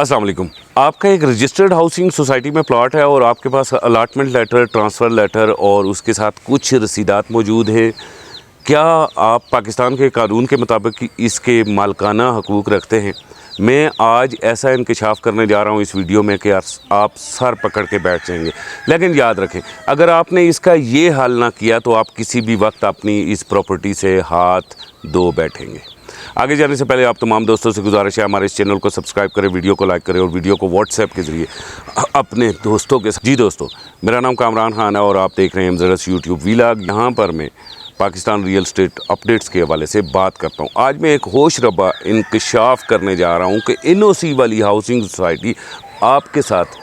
अस्सलाम वालेकुम। आपका एक रजिस्टर्ड हाउसिंग सोसाइटी में प्लॉट है और आपके पास अलाटमेंट लेटर, ट्रांसफ़र लेटर और उसके साथ कुछ रसीदात मौजूद हैं। क्या आप पाकिस्तान के कानून के मुताबिक इसके मालिकाना हकूक़ रखते हैं? मैं आज ऐसा इंकशाफ करने जा रहा हूँ इस वीडियो में कि आप सर पकड़ के बैठ जाएंगे। लेकिन याद रखें, अगर आपने इसका ये हल ना किया तो आप किसी भी वक्त अपनी इस प्रॉपर्टी से हाथ धो बैठेंगे। आगे जाने से पहले आप तमाम दोस्तों से गुजारिश है हमारे इस चैनल को सब्सक्राइब करें, वीडियो को लाइक करें और वीडियो को व्हाट्सएप के ज़रिए अपने दोस्तों के साथ। जी दोस्तों, मेरा नाम कामरान खान है और आप देख रहे हैं MZS यूट्यूब वीलॉग। यहाँ पर मैं पाकिस्तान रियल स्टेट अपडेट्स के हवाले से बात करता हूँ। आज मैं एक होश रब्बा इंकशाफ करने जा रहा हूँ कि NOC वाली हाउसिंग सोसाइटी आपके साथ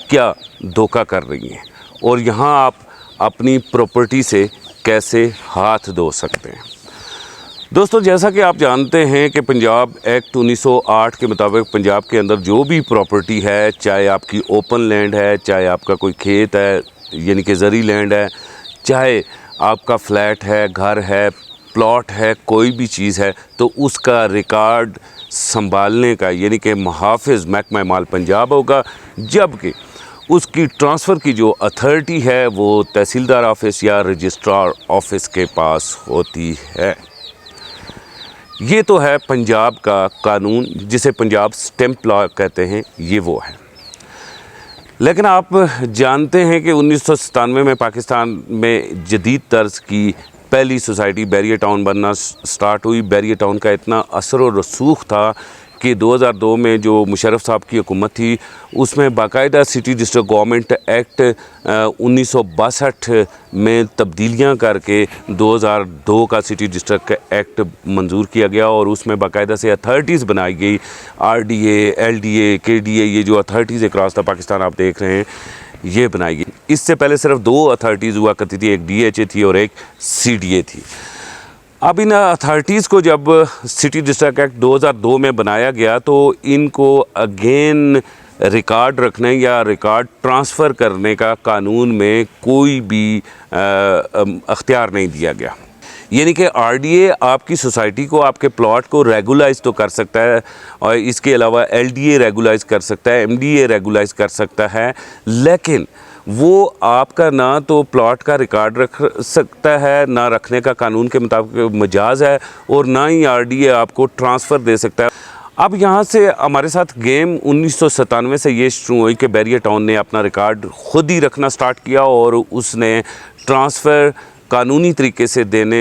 क्या धोखा कर रही है और यहाँ आप अपनी प्रॉपर्टी से कैसे हाथ धो सकते हैं। दोस्तों, जैसा कि आप जानते हैं कि पंजाब एक्ट 1908 के मुताबिक पंजाब के अंदर जो भी प्रॉपर्टी है, चाहे आपकी ओपन लैंड है, चाहे आपका कोई खेत है यानी कि ज़री लैंड है, चाहे आपका फ्लैट है, घर है, प्लॉट है, कोई भी चीज़ है, तो उसका रिकॉर्ड संभालने का यानी कि मुहाफ़िज़ महकमा माल पंजाब होगा, जबकि उसकी ट्रांसफ़र की जो अथॉरिटी है वो तहसीलदार ऑफिस या रजिस्ट्रार ऑफिस के पास होती है। ये तो है पंजाब का कानून, जिसे पंजाब स्टैम्प लॉ कहते हैं, ये वो है। लेकिन आप जानते हैं कि 1997 में पाकिस्तान में जदीद तर्ज की पहली सोसाइटी बैरियर टाउन बनना स्टार्ट हुई। बैरियर टाउन का इतना असर और रसूख था कि 2002 में जो मुशर्रफ साहब की हुकूमत थी उसमें बाकायदा सिटी डिस्ट्रिक्ट गवर्नमेंट एक्ट 1962 में तब्दीलियां करके 2002 का सिटी डिस्ट्रिक्ट एक्ट मंजूर किया गया और उसमें बाकायदा से अथॉरिटीज़ बनाई गई। RDA, LDA, KDA, ये जो अथॉरिटीज़ अक्रॉस द पाकिस्तान आप देख रहे हैं, ये बनाई गई। इससे पहले सिर्फ 2 अथॉरिटीज़ हुआ करती थी, एक DHA थी और एक CDA थी। अब इन अथॉरिटीज़ को जब सिटी डिस्ट्रिक्ट एक्ट 2002 में बनाया गया तो इनको अगेन रिकॉर्ड रखने या रिकॉर्ड ट्रांसफ़र करने का कानून में कोई भी अख्तियार नहीं दिया गया। यानी कि RDA आपकी सोसाइटी को, आपके प्लॉट को रेगुलाइज तो कर सकता है और इसके अलावा LDA रेगुलाइज कर सकता है, MDA रेगुलाइज कर सकता है, लेकिन वो आपका ना तो प्लॉट का रिकॉर्ड रख सकता है, ना रखने का कानून के मुताबिक मजाज है, और ना ही RDA आपको ट्रांसफ़र दे सकता है। अब यहाँ से हमारे साथ गेम 1997 से ये शुरू हुई कि बैरियर टाउन ने अपना रिकॉर्ड ख़ुद ही रखना स्टार्ट किया और उसने ट्रांसफ़र कानूनी तरीके से देने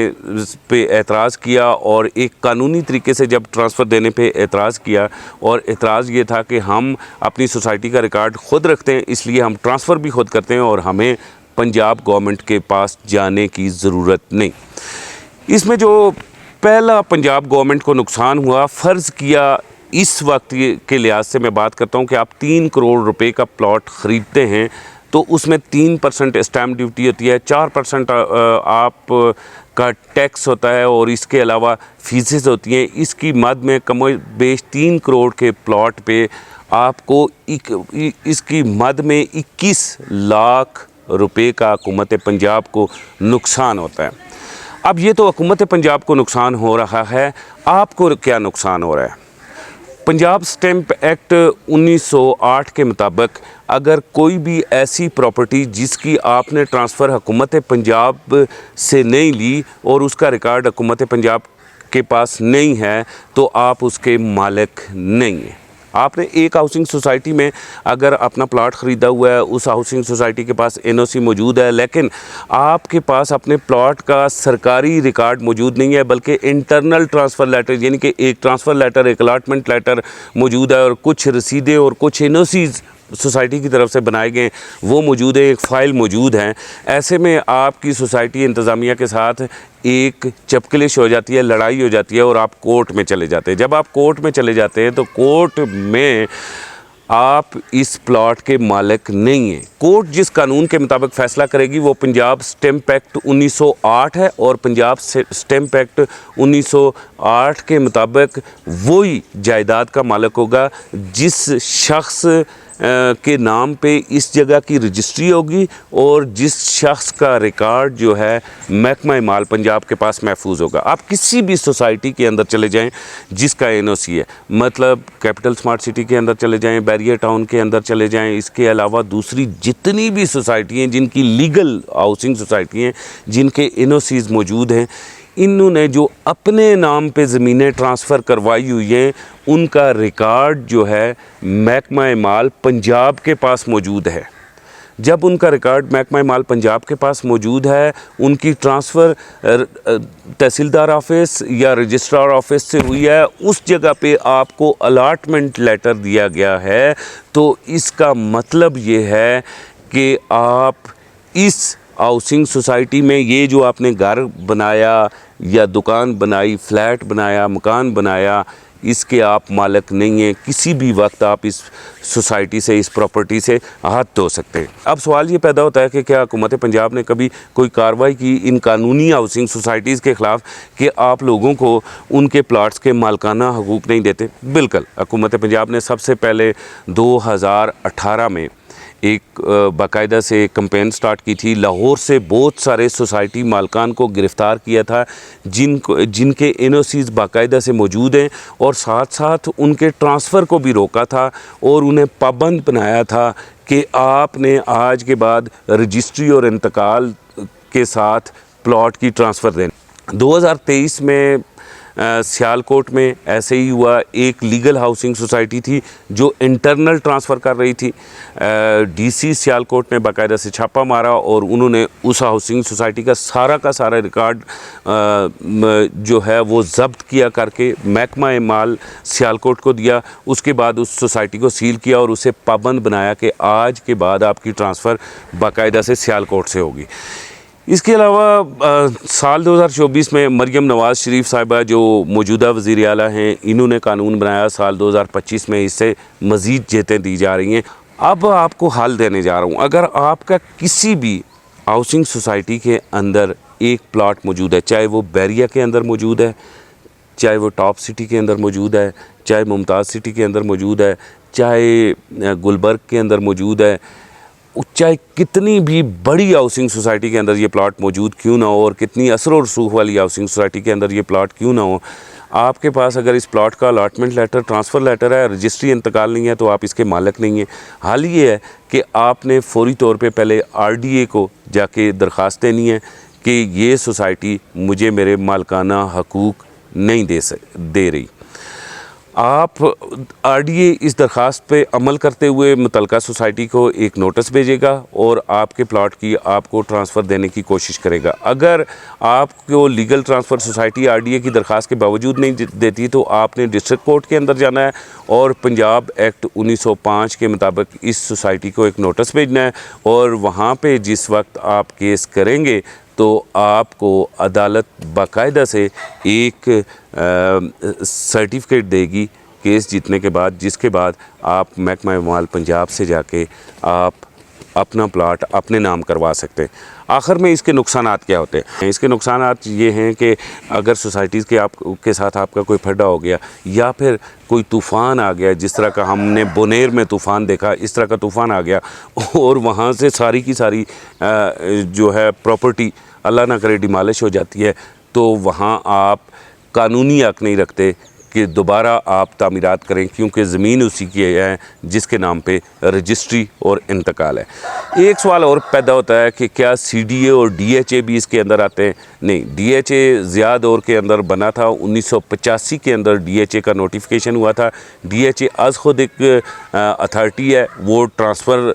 पे एतराज़ किया। और एक कानूनी तरीके से जब ट्रांसफ़र देने पे एतराज़ किया, और एतराज़ ये था कि हम अपनी सोसाइटी का रिकॉर्ड ख़ुद रखते हैं, इसलिए हम ट्रांसफ़र भी ख़ुद करते हैं और हमें पंजाब गवर्नमेंट के पास जाने की ज़रूरत नहीं। इसमें जो पहला पंजाब गवर्नमेंट को नुकसान हुआ, फ़र्ज़ किया इस वक्त के लिहाज से मैं बात करता हूँ कि आप 3 करोड़ रुपए का प्लॉट ख़रीदते हैं तो उसमें 3% स्टैम्प ड्यूटी होती है, 4% आप का टैक्स होता है और इसके अलावा फीसेस होती हैं। इसकी मद में कम बेश 3 करोड़ के प्लॉट पे आपको इसकी मद में 21 लाख रुपए का हुकूमत पंजाब को नुकसान होता है। अब ये तो हुकूमत पंजाब को नुकसान हो रहा है, आपको क्या नुकसान हो रहा है? पंजाब स्टैम्प एक्ट 1908 के मुताबिक अगर कोई भी ऐसी प्रॉपर्टी जिसकी आपने ट्रांसफ़र हुकूमत पंजाब से नहीं ली और उसका रिकॉर्ड हुकूमत पंजाब के पास नहीं है तो आप उसके मालिक नहीं हैं। आपने एक हाउसिंग सोसाइटी में अगर अपना प्लॉट ख़रीदा हुआ है, उस हाउसिंग सोसाइटी के पास NOC मौजूद है, लेकिन आपके पास अपने प्लॉट का सरकारी रिकॉर्ड मौजूद नहीं है, बल्कि इंटरनल ट्रांसफ़र लेटर यानी कि एक ट्रांसफ़र लेटर, एक अलाटमेंट लेटर मौजूद है और कुछ रसीदें और कुछ NOCs सोसाइटी की तरफ से बनाए गए वो मौजूद है, एक फ़ाइल मौजूद है। ऐसे में आपकी सोसाइटी इंतज़ामिया के साथ एक चपकलिश हो जाती है, लड़ाई हो जाती है और आप कोर्ट में चले जाते हैं। जब आप कोर्ट में चले जाते हैं तो कोर्ट में आप इस प्लॉट के मालिक नहीं हैं। कोर्ट जिस कानून के मुताबिक फ़ैसला करेगी वो पंजाब स्टैम्प एक्ट 1908 है और पंजाब स्टैम्प एक्ट आर्ट के मुताबिक वही जायदाद का मालिक होगा जिस शख्स के नाम पे इस जगह की रजिस्ट्री होगी और जिस शख्स का रिकॉर्ड जो है महकमा माल पंजाब के पास महफूज होगा। आप किसी भी सोसाइटी के अंदर चले जाएं जिसका एनओसी है, मतलब कैपिटल स्मार्ट सिटी के अंदर चले जाएं, बैरियर टाउन के अंदर चले जाएं, इसके अलावा दूसरी जितनी भी सोसाइटी हैं जिनकी लीगल हाउसिंग सोसाइटी हैं, जिनके एनओसीज़ मौजूद हैं, इन्होंने जो अपने नाम पे ज़मीनें ट्रांसफ़र करवाई हुई हैं उनका रिकॉर्ड जो है महकमा माल पंजाब के पास मौजूद है। जब उनका रिकॉर्ड महकमा माल पंजाब के पास मौजूद है, उनकी ट्रांसफ़र तहसीलदार ऑफिस या रजिस्ट्रार ऑफिस से हुई है, उस जगह पे आपको अलाटमेंट लेटर दिया गया है, तो इसका मतलब ये है कि आप इस हाउसिंग सोसाइटी में ये जो आपने घर बनाया या दुकान बनाई, फ्लैट बनाया, मकान बनाया, इसके आप मालिक नहीं हैं। किसी भी वक्त आप इस सोसाइटी से, इस प्रॉपर्टी से हाथ धो सकते हैं। अब सवाल ये पैदा होता है कि क्या हुकूमत पंजाब ने कभी कोई कार्रवाई की इन कानूनी हाउसिंग सोसाइटीज़ के ख़िलाफ़ कि आप लोगों को उनके प्लाट्स के मालकाना हकूक़ नहीं देते? बिल्कुल, हुकूमत पंजाब ने सबसे पहले 2018 में एक बाकायदा से कंपेन स्टार्ट की थी। लाहौर से बहुत सारे सोसाइटी मालकान को गिरफ़्तार किया था जिनके एनओसीज़ बाकायदा से मौजूद हैं, और साथ साथ उनके ट्रांसफ़र को भी रोका था और उन्हें पाबंद बनाया था कि आपने आज के बाद रजिस्ट्री और इंतकाल के साथ प्लॉट की ट्रांसफ़र देनी। 2023 में सियालकोट में ऐसे ही हुआ। एक लीगल हाउसिंग सोसाइटी थी जो इंटरनल ट्रांसफ़र कर रही थी। डीसी सियालकोट ने बाकायदा से छापा मारा और उन्होंने उस हाउसिंग सोसाइटी का सारा रिकॉर्ड जो है वो ज़ब्त किया करके महकमा माल सियालकोट को दिया। उसके बाद उस सोसाइटी को सील किया और उसे पाबंद बनाया कि आज के बाद आपकी ट्रांसफ़र बाकायदा से सियालकोट से होगी। इसके अलावा साल 2024 में मरियम नवाज़ शरीफ साहिबा जो मौजूदा वज़ीर आला हैं, इन्होंने कानून बनाया। साल 2025 में इससे मज़ीद जेतें दी जा रही हैं। अब आपको हाल देने जा रहा हूँ, अगर आपका किसी भी हाउसिंग सोसाइटी के अंदर एक प्लाट मौजूद है, चाहे वो बैरिया के अंदर मौजूद है, चाहे वो टॉप सिटी के अंदर मौजूद है, चाहे मुमताज़ सिटी के अंदर मौजूद है, चाहे गुलबर्ग के अंदर मौजूद है, चाहे कितनी भी बड़ी हाउसिंग सोसाइटी के अंदर ये प्लाट मौजूद क्यों ना हो और कितनी असर और रसूख वाली हाउसिंग सोसाइटी के अंदर ये प्लाट क्यों ना हो, आपके पास अगर इस प्लाट का अलाटमेंट लेटर, ट्रांसफ़र लेटर है, रजिस्ट्री इंतकाल नहीं है, तो आप इसके मालिक नहीं हैं। हाल ये है कि आपने फौरी तौर पे पहले RDA को जाके दरख्वास्त देनी है कि ये सोसाइटी मुझे मेरे मालकाना हकूक़ नहीं दे रही। आप RDA इस दरख्वास्त पे अमल करते हुए मुतलका सोसाइटी को एक नोटिस भेजेगा और आपके प्लाट की आपको ट्रांसफ़र देने की कोशिश करेगा। अगर आपको लीगल ट्रांसफ़र सोसाइटी RDA की दरख्वास्त के बावजूद नहीं देती तो आपने डिस्ट्रिक्ट कोर्ट के अंदर जाना है और पंजाब एक्ट 1905 के मुताबिक इस सोसाइटी को एक नोटिस भेजना है, और वहाँ पे जिस वक्त आप केस करेंगे तो आपको अदालत बाकायदा से एक सर्टिफिकेट देगी केस जीतने के बाद, जिसके बाद आप महकमा माल पंजाब से जाके आप अपना प्लाट अपने नाम करवा सकते हैं। आखिर में इसके नुकसानात क्या होते हैं? इसके नुकसानात ये हैं कि अगर सोसाइटीज़ के साथ आपका कोई फड्डा हो गया या फिर कोई तूफ़ान आ गया, जिस तरह का हमने बोनेर में तूफ़ान देखा, इस तरह का तूफ़ान आ गया और वहाँ से सारी की सारी जो है प्रॉपर्टी अल्लाह ना करे डिमॉलिश हो जाती है, तो वहाँ आप कानूनी हक़ नहीं रखते कि दोबारा आप तामीरात करें, क्योंकि ज़मीन उसी की है जिसके नाम पे रजिस्ट्री और इंतकाल है। एक सवाल और पैदा होता है कि क्या CDA और DHA भी इसके अंदर आते हैं? नहीं, DHA ज़िया दौर के अंदर बना था। 1985 के अंदर DHA का नोटिफिकेशन हुआ था। DHA आज ख़ुद एक अथॉरिटी है, वो ट्रांसफ़र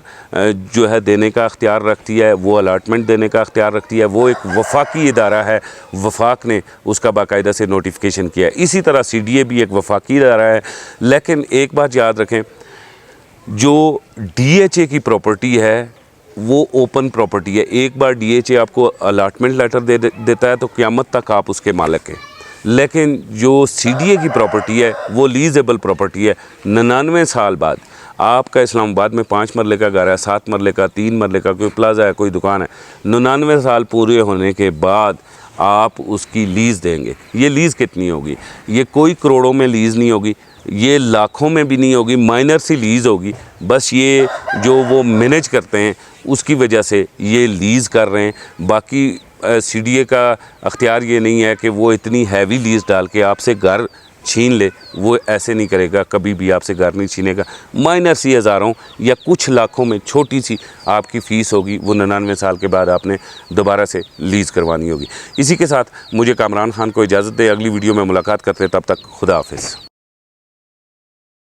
जो है देने का अख्तियार रखती है, वो अलाटमेंट देने का अख्तियार रखती है। वो एक वफाकी इदारा है, वफाक ने उसका बाकायदा से नोटिफिकेशन किया है। इसी तरह CDA भी एक वफाकी इदारा है। लेकिन एक बात याद रखें, जो DHA की प्रॉपर्टी है वो ओपन प्रॉपर्टी है। एक बार DHA आपको अलाटमेंट लेटर देता है तो क़यामत तक आप उसके मालिक हैं। लेकिन जो CDA की प्रॉपर्टी है वो लीजेबल प्रॉपर्टी है। 99 साल बाद आपका इस्लामाबाद में 5 मरले का घर है, 7 मरले का, 3 मरले का कोई प्लाजा है, कोई दुकान है, 99 साल पूरे होने के बाद आप उसकी लीज़ देंगे। ये लीज़ कितनी होगी? ये कोई करोड़ों में लीज़ नहीं होगी, ये लाखों में भी नहीं होगी, माइनर सी लीज़ होगी। बस ये जो वो मैनेज करते हैं उसकी वजह से ये लीज़ कर रहे हैं। बाकी CDA का अख्तियार ये नहीं है कि वो इतनी हैवी लीज़ डाल के आपसे घर छीन ले। वो ऐसे नहीं करेगा, कभी भी आपसे घर नहीं छीनेगा। माइनर सी हज़ारों या कुछ लाखों में छोटी सी आपकी फ़ीस होगी, वो 99 साल के बाद आपने दोबारा से लीज़ करवानी होगी। इसी के साथ मुझे कामरान खान को इजाज़त दे, अगली वीडियो में मुलाकात करते हैं, तब तक खुदा हाफिज़।